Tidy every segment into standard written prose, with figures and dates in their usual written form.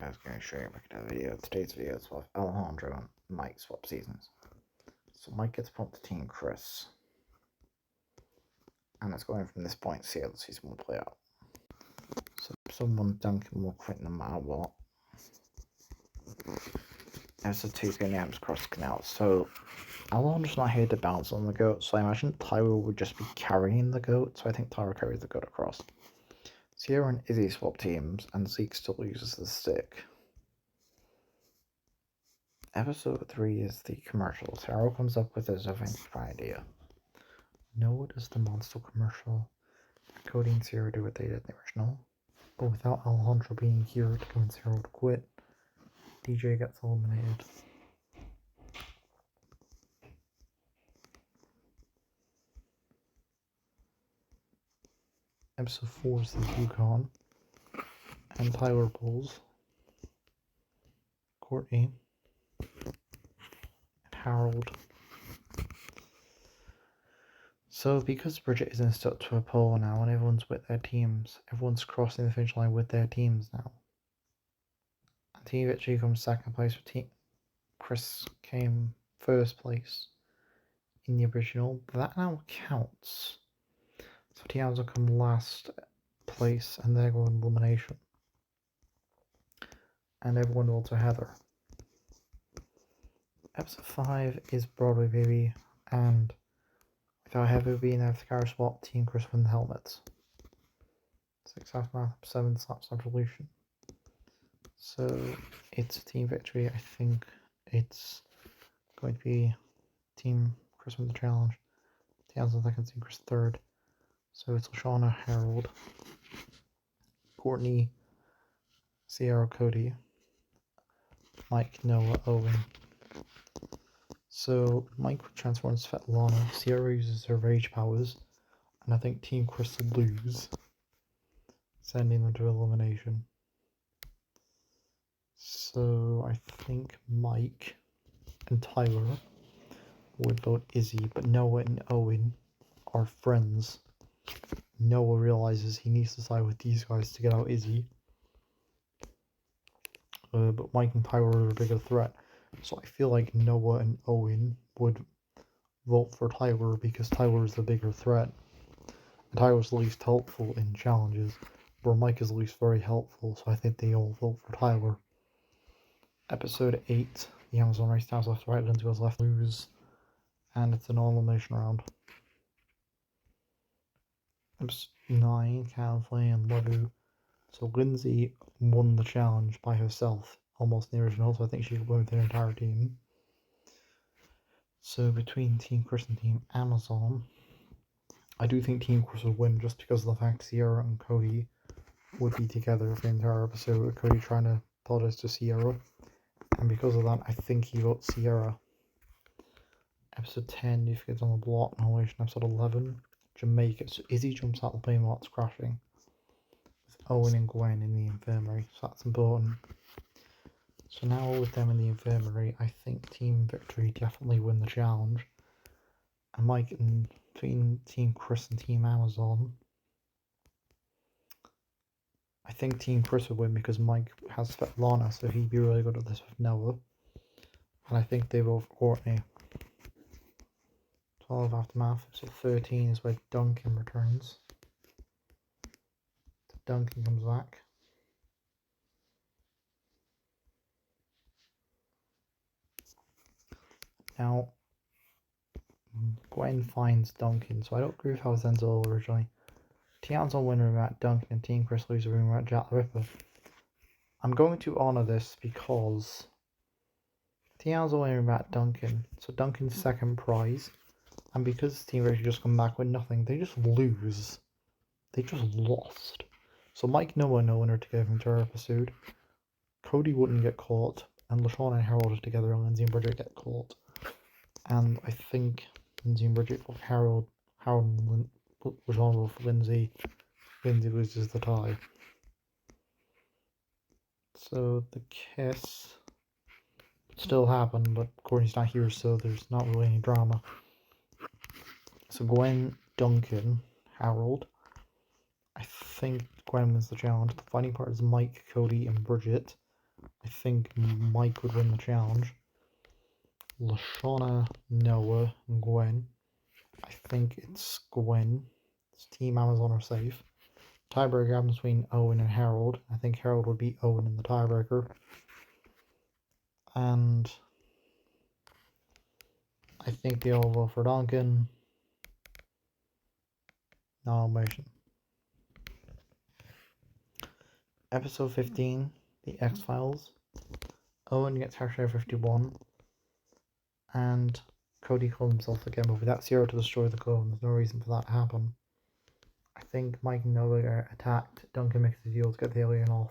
I was going to show you back in the video. Today's video is of Aljandro and Mike swap seasons. So Mike gets put to Team Chris. And it's going from this point to see how the season will play out. So someone Duncan will quit no matter what. Episode 2 is going to end across the canal. So Aljandro's not here to bounce on the goat, so I imagine Tyler would just be carrying the goat. So I think Tyler carries the goat across. Sierra and Izzy swap teams, and Zeke still uses the stick. Episode 3 is the commercials. Harold comes up with his inventive idea. Noah does the monster commercial. Cody and Sierra do what they did in the original. But without Aljandro being here to convince Harold to quit, DJ gets eliminated. Episode 4 is the Yukon. And Tyler pulls Courtney and Harold. So because Bridget isn't stuck to a pole now and everyone's with their teams, everyone's crossing the finish line with their teams now. And Team Victory comes second place for Team Chris came first place in the original. That now counts. So Team will come last place and they're going elimination. And everyone will to Heather. Episode 5 is Broadway Baby, and without Heather being there for the car swap, Team Chris win the helmets. 6 Aftermath, 7 Slaps Revolution. So it's Team Victory. I think it's going to be Team Chris win the challenge. Team second, Team Chris third. So it's Lashana, Harold, Courtney, Sierra, Cody, Mike, Noah, Owen. So Mike transforms Svetlana, Sierra uses her rage powers, and I think Team Chris will lose, sending them to elimination. So I think Mike and Tyler would vote Izzy, but Noah and Owen are friends. Noah realizes he needs to side with these guys to get out Izzy. But Mike and Tyler are a bigger threat. So I feel like Noah and Owen would vote for Tyler because Tyler is the bigger threat. And Tyler's the least helpful in challenges, where Mike is the least very helpful, so I think they all vote for Tyler. Episode 8, the Amazon race times left to right, Lindsay goes left, lose, and it's an elimination round. Episode 9, California and Lebu. So Lindsay won the challenge by herself, almost in the original, so I think she could win with her entire team. So between Team Chris and Team Amazon, I do think Team Chris would win just because of the fact Sierra and Cody would be together for the entire episode, with Cody trying to apologize to Sierra. And because of that, I think he votes Sierra. Episode 10, If Kids on the Block, Annihilation. Episode 11, Jamaica. So Izzy jumps out the plane while it's crashing, with Owen and Gwen in the infirmary, so that's important. So now with them in the infirmary, I think Team Victory definitely win the challenge. And Mike, and between Team Chris and Team Amazon, I think Team Chris would win because Mike has Svetlana, so he'd be really good at this with Noah. And I think they vote for Courtney. 12 Aftermath, episode 13 is where Duncan returns. Duncan comes back. Now, Gwen finds Duncan, so I don't agree with how Zenzel originally. Team Amazon winner about Duncan and Team Chris loser winner about Jack the Ripper. I'm going to honour this because Team Amazon winner about Duncan, so Duncan's second prize, and because Team Victory just come back with nothing, they just lose. They just lost. So Mike, Noah, no winner together from entire episode. Cody wouldn't get caught, and LaShawn and Harold are together, and Lindsay and Bridget get caught. And I think Lindsay and Bridget vote Harold and LaShawn vote for Lindsay. Lindsay loses the tie. So the kiss still happened, but Courtney's not here, so there's not really any drama. So Gwen, Duncan, Harold. I think Gwen wins the challenge. The funny part is Mike, Cody, and Bridget I think Mike would win the challenge. Lashana, Noah, and Gwen. I think it's Gwen. It's Team Amazon are safe. Tiebreaker happens between Owen and Harold. I think Harold would beat Owen in the tiebreaker. And I think they all vote for Duncan. Nomination. Episode 15, The X-Files. Owen gets hashtag 51. And Cody killed himself again, but without Zero to destroy the clone. There's no reason for that to happen. I think Mike and Noah are attacked. Duncan makes the deal to get the alien off.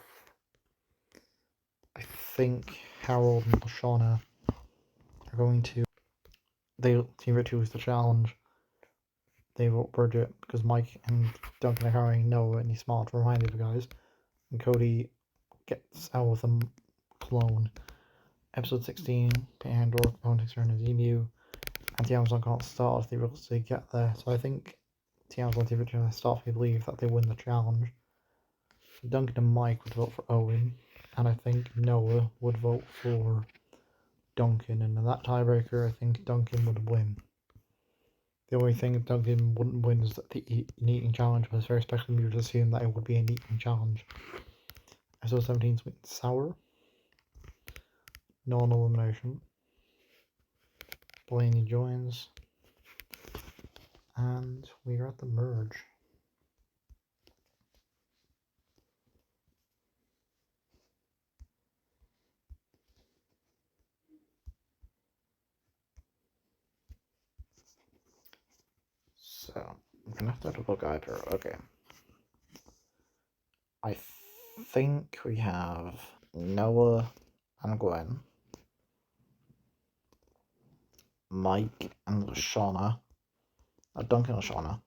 I think Harold and Lashana are going to... They seem to choose the challenge. They vote Bridget because Mike and Duncan are carrying Noah and he's smart to remind the guys. And Cody gets out with a clone. Episode 16, Pandora, Owen takes her in as emu. And the Amazon can't start if they really get there. So I think the Amazon TV channel starts me believe that they win the challenge. Duncan and Mike would vote for Owen. And I think Noah would vote for Duncan. And in that tiebreaker, I think Duncan would win. The only thing Duncan wouldn't win is that the eating challenge, but it's very special of me to assume that it would be an eating challenge. Episode 17, Sweet and Sour. Non-elimination. Blaney joins. And we are at the merge. So, I'm gonna have to double guide her. Okay. I think we have Noah and Gwen, Mike and Lashana, Duncan and Lashana,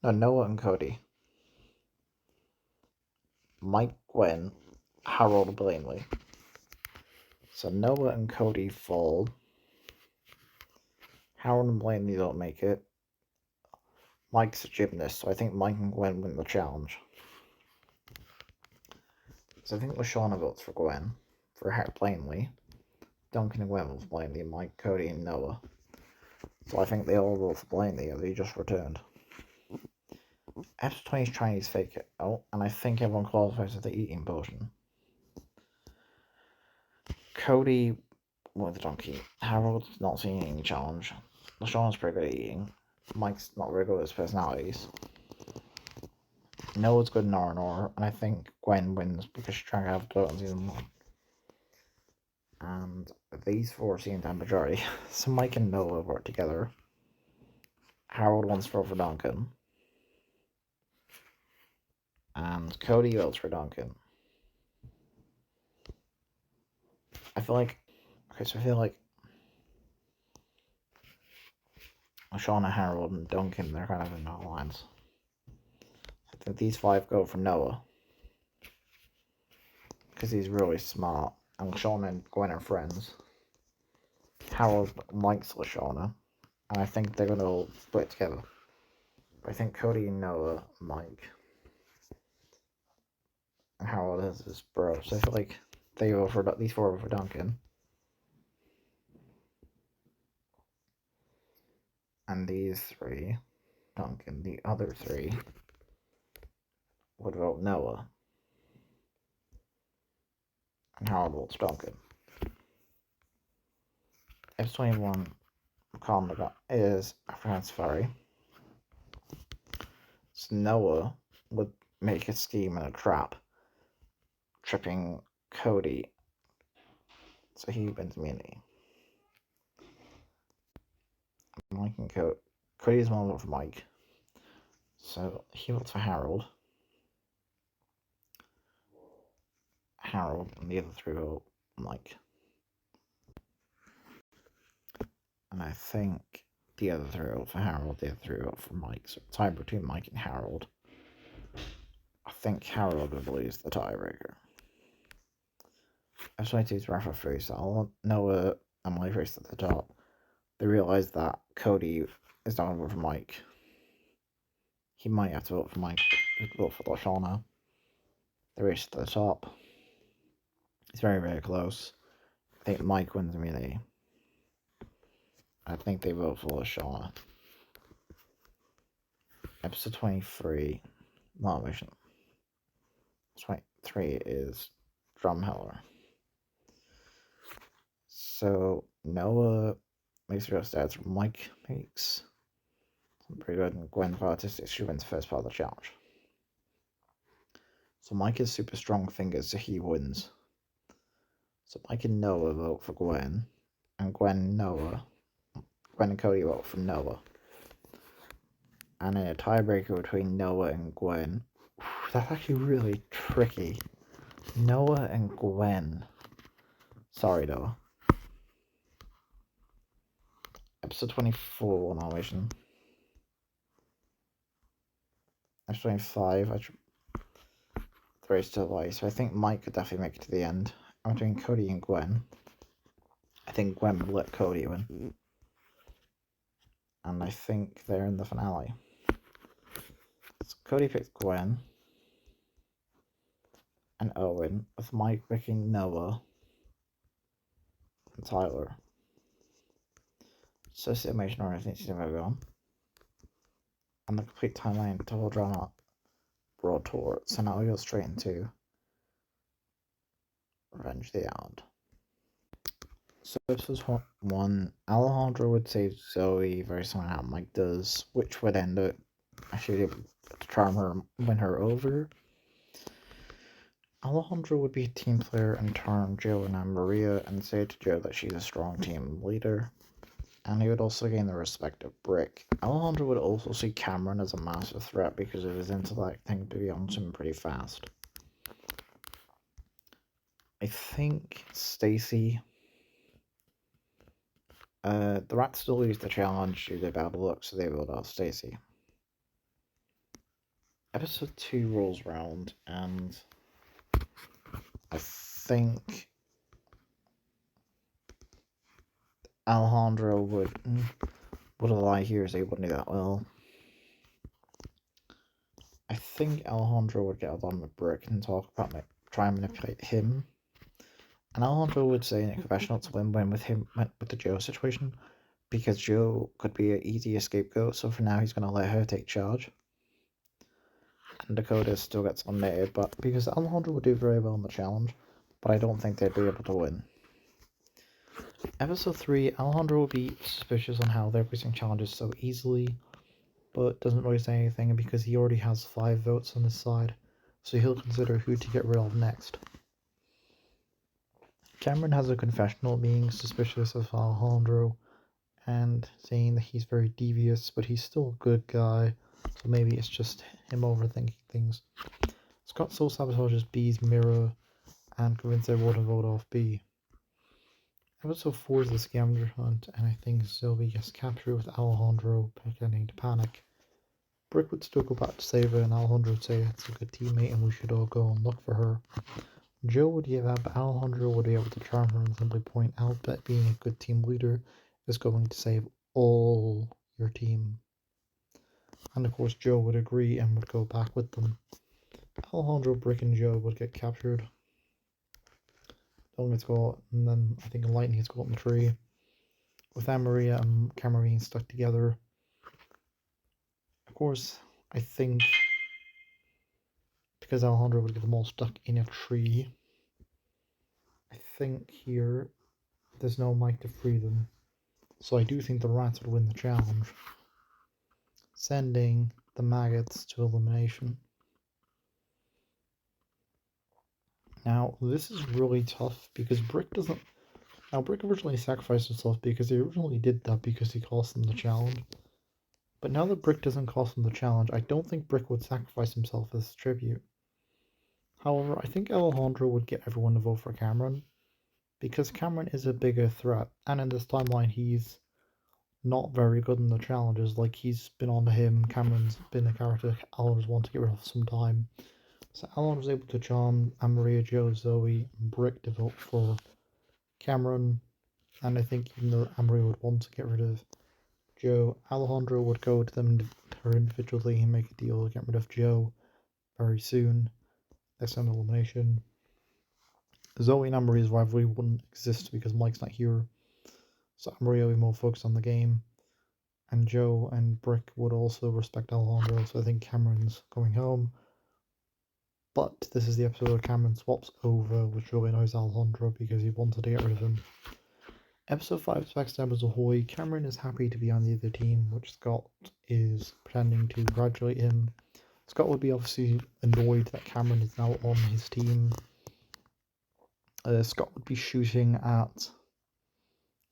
no, Noah and Cody, Mike, Gwen, Harold, and Blaney. So Noah and Cody fall. Harold and Blaney don't make it. Mike's a gymnast, so I think Mike and Gwen win the challenge. So I think Lashana votes for Gwen, for Blaney. Duncan and Gwen vote for Blaney, Mike, Cody, and Noah. So I think they all vote for Blaney, as he just returned. Episode 20 is Chinese fake it out, and I think everyone qualifies with the eating potion. Cody won the donkey. Harold's not seeing any challenge. Lashana's pretty good at eating. Mike's not very good at his personalities. Noah's good in R&R, and I think Gwen wins because she's trying to have bloat on season 1. And these four seem to have majority. So Mike and Noah work together. Harold wants to vote for Duncan. And Cody votes for Duncan. I feel like Shauna, Harold, and Duncan, they're kind of in the lines. I think these 5 go for Noah. Because he's really smart. And Shauna and Gwen are friends. Harold likes Lashana. And I think they're going to split together. But I think Cody, Noah, Mike, and Harold is his bro. So I feel like they go for these 4 go for Duncan. And these 3, Duncan, the other 3, would vote Noah. And Harold votes Duncan. Episode 21, Colin is France Ferry. So Noah would make a scheme and a trap, tripping Cody, so he wins immunity. Mike and Cody's one vote for Mike, so he votes for Harold. Harold and the other 3 vote Mike. And I think the other 3 vote for Harold, the other 3 vote for Mike. So tie between Mike and Harold. I think Harold would lose the tiebreaker. Episode 22 is Rafa free, so I'll Noah and Mike race at the top. They realize that Cody is not going to vote for Mike. he might have to vote for Mike, vote for Lashana. The race to the top. It's very, very close. I think Mike wins immediately. I think they vote for Lashana. Episode 23. Motivation. 23 is Drumheller. So Noah makes real stats. Mike makes some pretty good, and Gwen artistic. She wins the first part of the challenge. So Mike is super strong fingers, so he wins. So Mike and Noah vote for Gwen, and Gwen and Cody vote for Noah. And in a tiebreaker between Noah and Gwen, that's actually really tricky. Noah and Gwen. Sorry, Noah. Episode 24 nomination. Episode 25, I should throw still away, so I think Mike could definitely make it to the end. I'm between Cody and Gwen. I think Gwen will let Cody win. And I think they're in the finale. So Cody picked Gwen and Owen, with Mike picking Noah and Tyler. Socioemotional or anything she's never gone. And the complete timeline to whole drama brought tour. So now we go straight into Revenge the Island. So episode 1, Alejandro would save Zoe very similar to how Mike does, which would end up actually able to charm her and win her over. Alejandro would be a team player and charm Joe and Anna Maria and say to Joe that she's a strong team leader. And he would also gain the respect of Brick. Alejandro would also see Cameron as a massive threat because of his intellect thing to be on him pretty fast. I think Stacy. The rats still lose the challenge due to bad luck, so they vote off Stacy. Episode 2 rolls round, and I think Alejandro would lie here, so he wouldn't do that well. I think Alejandro would get along with Brick and talk about try and manipulate him. And Alejandro would say in a confessional it's win-win with the Joe situation, because Joe could be an easy scapegoat, so for now he's going to let her take charge. And Dakota still gets eliminated, but because Alejandro would do very well in the challenge, but I don't think they'd be able to win. Episode 3, Alejandro will be suspicious on how they're losing challenges so easily, but doesn't really say anything because he already has 5 votes on his side, so he'll consider who to get rid of next. Cameron has a confessional being suspicious of Alejandro and saying that he's very devious, but he's still a good guy, so maybe it's just him overthinking things. Scott soul sabotages B's mirror and convinces everyone to vote off B. Episode 4 is the scavenger hunt, and I think Zoe gets captured with Alejandro pretending to panic. Brick would still go back to save her, and Alejandro would say it's a good teammate and we should all go and look for her. Joe would give up, but Alejandro would be able to charm her and simply point out that being a good team leader is going to save all your team. And of course Joe would agree and would go back with them. Alejandro, Brick and Joe would get captured. Dylan gets caught, and then I think Lightning gets caught in the tree. With Anna Maria and Cameron being stuck together. Of course, I think because Alejandro would get them all stuck in a tree, I think here there's no Mike to free them. So I do think the rats would win the challenge, sending the maggots to elimination. Now, this is really tough because Brick doesn't... Now, Brick originally sacrificed himself because he originally did that because he cost them the challenge. But now that Brick doesn't cost him the challenge, I don't think Brick would sacrifice himself as tribute. However, I think Alejandro would get everyone to vote for Cameron, because Cameron is a bigger threat, and in this timeline he's not very good in the challenges. Like, he's been on to him, Cameron's been a character Alan's wanted to get rid of some time. So Alan was able to charm Anna Maria, Joe, Zoe, and Brick to vote for Cameron, and I think even though Anna Maria would want to get rid of Joe, Alejandro would go to them and her individually and make a deal to get rid of Joe very soon. That's an elimination. Zoe and Anne-Maria's rivalry wouldn't exist because Mike's not here, so Anne-Maria will be more focused on the game. And Joe and Brick would also respect Aljandro, so I think Cameron's going home. But this is the episode where Cameron swaps over, which really annoys Aljandro because he wanted to get rid of him. Episode 5 is Backstabbers Ahoy. Cameron is happy to be on the other team, which Scott is pretending to congratulate him. Scott would be obviously annoyed that Cameron is now on his team. Scott would be shooting at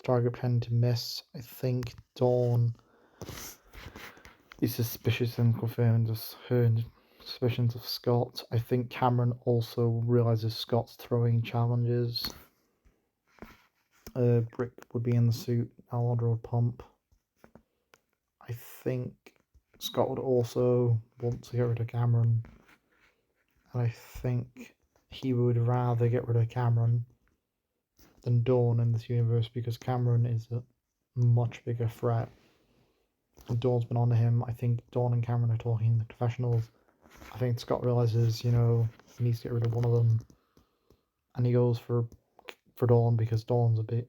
target pretending to miss. I think Dawn is suspicious and confirmed her suspicions of Scott. I think Cameron also realizes Scott's throwing challenges. Brick would be in the suit. Aljandro would pump. I think Scott would also want to get rid of Cameron. And I think he would rather get rid of Cameron than Dawn in this universe because Cameron is a much bigger threat. And Dawn's been on to him. I think Dawn and Cameron are talking in the confessionals. I think Scott realizes, he needs to get rid of one of them. And he goes for Dawn because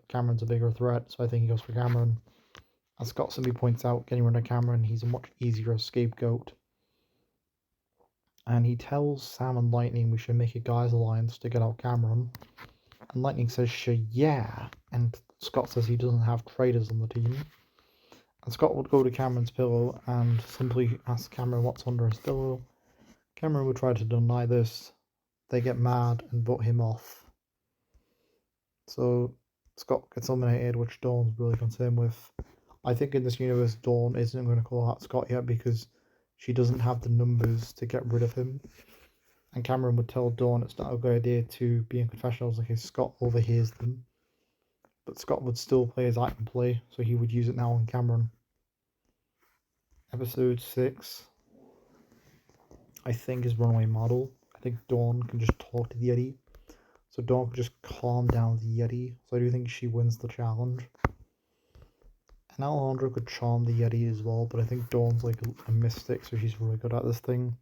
Cameron's a bigger threat, so I think he goes for Cameron. As Scott simply points out, getting rid of Cameron, he's a much easier scapegoat. And he tells Sam and Lightning we should make a guys alliance to get out Cameron. And Lightning says, sure, yeah. And Scott says he doesn't have traitors on the team. And Scott would go to Cameron's pillow and simply ask Cameron what's under his pillow. Cameron would try to deny this. They get mad and vote him off. So Scott gets eliminated, which Dawn's really concerned with. I think in this universe, Dawn isn't going to call out Scott yet because she doesn't have the numbers to get rid of him. And Cameron would tell Dawn it's not a good idea to be in confessionals in case Scott overhears them. But Scott would still play his item play, so he would use it now on Cameron. Episode 6, I think, is Runaway Model. I think Dawn can just talk to the Yeti. So Dawn can just calm down the Yeti. So I do think she wins the challenge. And Aljandro could charm the Yeti as well, but I think Dawn's like a mystic, so she's really good at this thing.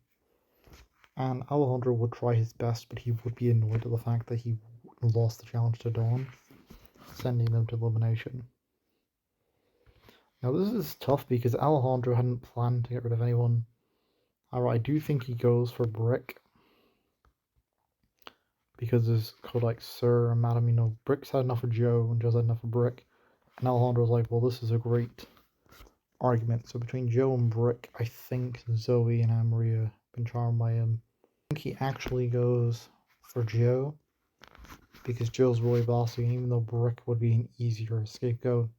And Aljandro would try his best, but he would be annoyed at the fact that he lost the challenge to Dawn, sending them to elimination. Now this is tough because Aljandro hadn't planned to get rid of anyone. However, I do think he goes for Brick. Because there's called like Sir and Madam, Brick's had enough of Joe and Joe's had enough of Brick. And Aljandro's like, well, this is a great argument. So between Joe and Brick, I think Zoe and Anne-Maria have been charmed by him. I think he actually goes for Joe because Joe's really bossy, and even though Brick would be an easier scapegoat,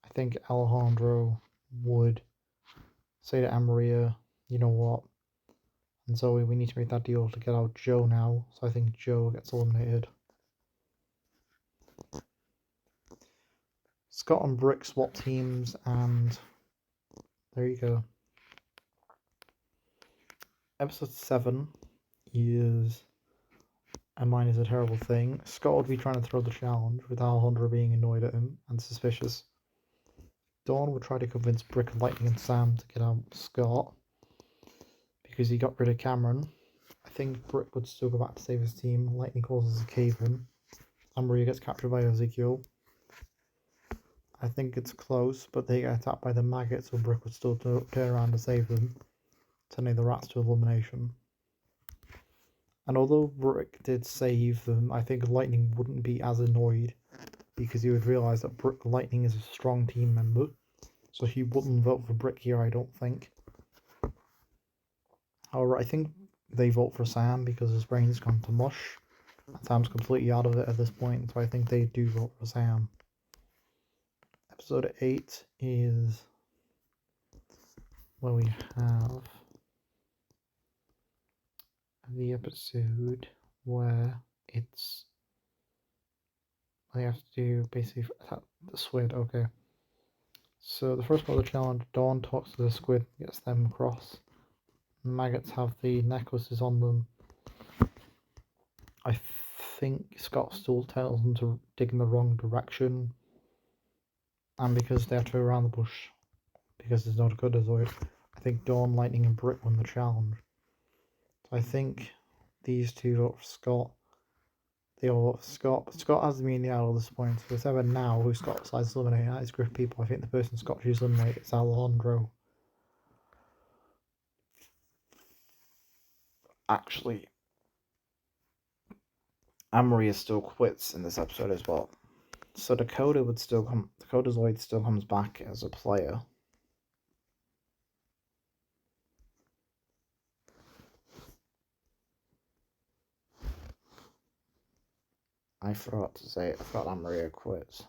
I think Aljandro would say to Anne-Maria, you know what, and Zoe, we need to make that deal to get out Joe now, so I think Joe gets eliminated. Scott and Brick swap teams, and there you go. Episode 7 is And Mine is a Terrible Thing. Scott would be trying to throw the challenge with Aljandro being annoyed at him and suspicious. Dawn would try to convince Brick, Lightning, and Sam to get out Scott because he got rid of Cameron. I think Brick would still go back to save his team. Lightning causes a cave-in. Anne-Maria gets captured by Ezekiel. I think it's close, but they get attacked by the maggots, so Brick would still turn around to save them, sending the rats to elimination. And although Brick did save them, I think Lightning wouldn't be as annoyed because he would realise that Lightning is a strong team member, so he wouldn't vote for Brick here, I don't think. However, I think they vote for Sam because his brain's gone to mush. And Sam's completely out of it at this point, so I think they do vote for Sam. Episode 8 is where we have the episode where I have to do basically attack the squid. Okay. So the first part of the challenge, Dawn talks to the squid, gets them across. Maggots have the necklaces on them. I think Scott still tells them to dig in the wrong direction. And because they have to go around the bush, because it's not good as always, I I think Dawn, Lightning, and Brick won the challenge. So I think these two vote for Scott. They all vote for Scott. Scott has the immunity out of this point. So it's either now who Scott decides to eliminate out his group of people. I think the person Scott chooses to eliminate is Aljandro. Actually, Anne-Marie still quits in this episode as well. So Dakota Zoid still comes back as a player. I forgot to say, I forgot Anne-Marie quits.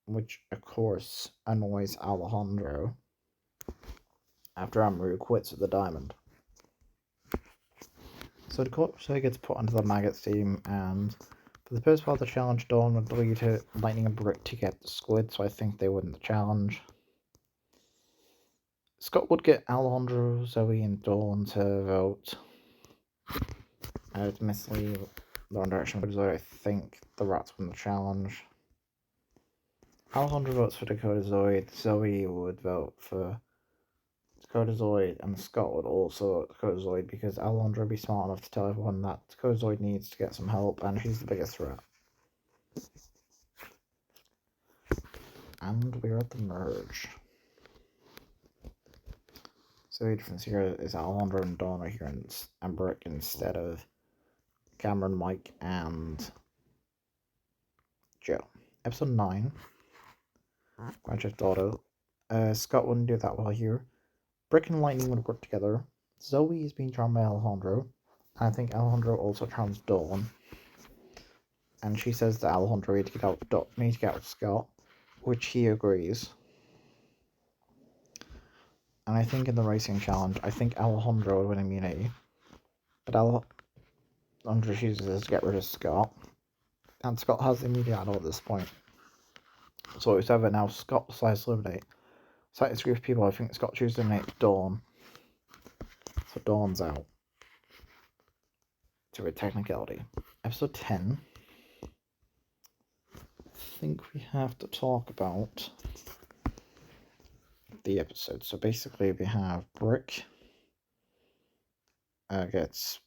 Which, of course, annoys Alejandro after Anne-Marie quits with the diamond. So Dakota gets put onto the Maggots team, and for the first part of the challenge, Dawn would lead to Lightning and Brick to get the squid, so I think they win the challenge. Scott would get Alejandro, Zoe, and Dawn to vote. Admittedly, the wrong direction, because I think the rats win the challenge. Alejandro votes for Dakota Zoid. Zoe would vote for Dakota Zoid, and Scott would also vote Dakota Zoid because Alejandro would be smart enough to tell everyone that Dakota Zoid needs to get some help, and she's the biggest threat. And we're at the merge. So the difference here is Alejandro and Dawn are here and Brick instead of Cameron, Mike, and Joe. Episode 9. Grand Theft Auto. Scott wouldn't do that well here. Brick and Lightning would work together. Zoe is being charmed by Alejandro. And I think Alejandro also charms Dawn. And she says that Alejandro needs to get out with Scott, which he agrees. And I think in the racing challenge, I think Alejandro would win immunity. But Alejandro chooses to get rid of Scott. And Scott has the immunity at this point. So it's either now Scott decides to eliminate. So it's a group of people, I think Scott chooses to eliminate Dawn. So Dawn's out. To a technicality. Episode 10. I think we have to talk about the episode. So basically we have Brick gets...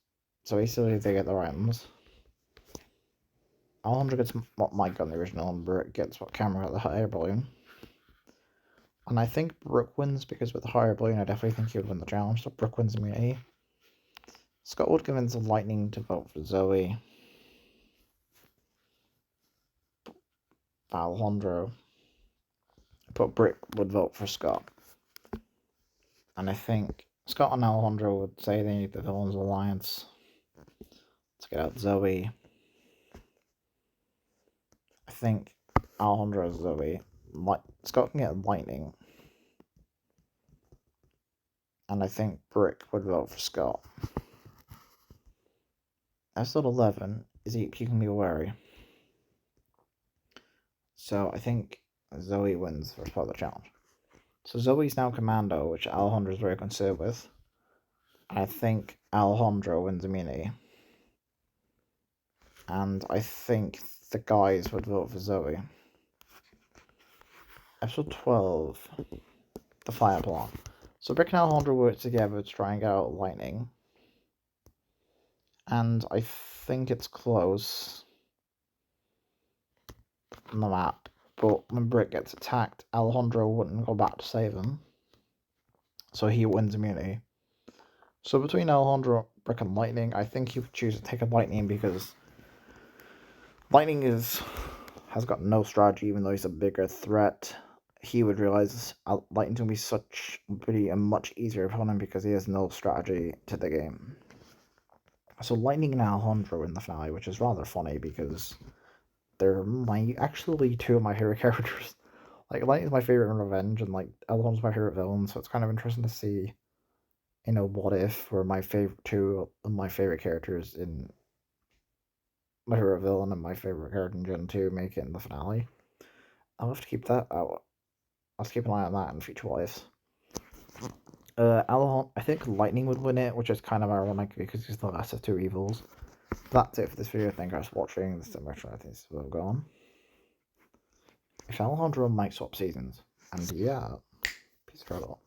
So basically they get their items. Alejandro gets what Mike got in the original, and Brick gets what Cameron got, the hot air balloon. And I think Brick wins because with the higher balloon, I definitely think he would win the challenge. So Brick wins immunity. Scott would convince Lightning to vote for Zoe. Alejandro. But Brick would vote for Scott. And I think Scott and Alejandro would say they need the Villains Alliance to get out Zoe. I think Alejandro is Zoe. Scott can get Lightning. And I think Brick would vote for Scott. Episode 11 is You Can Be Wary. So I think Zoe wins the first part of the challenge. So Zoe's now Commando, which Alejandro is very concerned with. I think Alejandro wins immunity. And I think the guys would vote for Zoe. Episode 12, The Fire Plant. So Brick and Alejandro work together to try and get out Lightning. And I think it's close on the map. But when Brick gets attacked, Alejandro wouldn't go back to save him. So he wins immunity. So between Alejandro, Brick, and Lightning, I think he would choose to take a Lightning because Lightning has got no strategy, even though he's a bigger threat. He would realize Lightning's going to be a much easier opponent because he has no strategy to the game. So Lightning and Alejandro in the finale, which is rather funny because they're actually two of my favorite characters. Like, Lightning's my favorite in Revenge, and Alejandro's my favorite villain, so it's kind of interesting to see, What If were two of my favorite characters in my favorite villain and my favorite character in Gen 2 make it in the finale. I'll have to keep that out. I'll have to keep an eye on that in future What Ifs. I think Lightning would win it, which is kind of ironic because he's the lesser two evils. That's it for this video. Thank you guys for watching. This is much I think this will go on. If Aljandro and Mike swap seasons. And yeah, peace for all.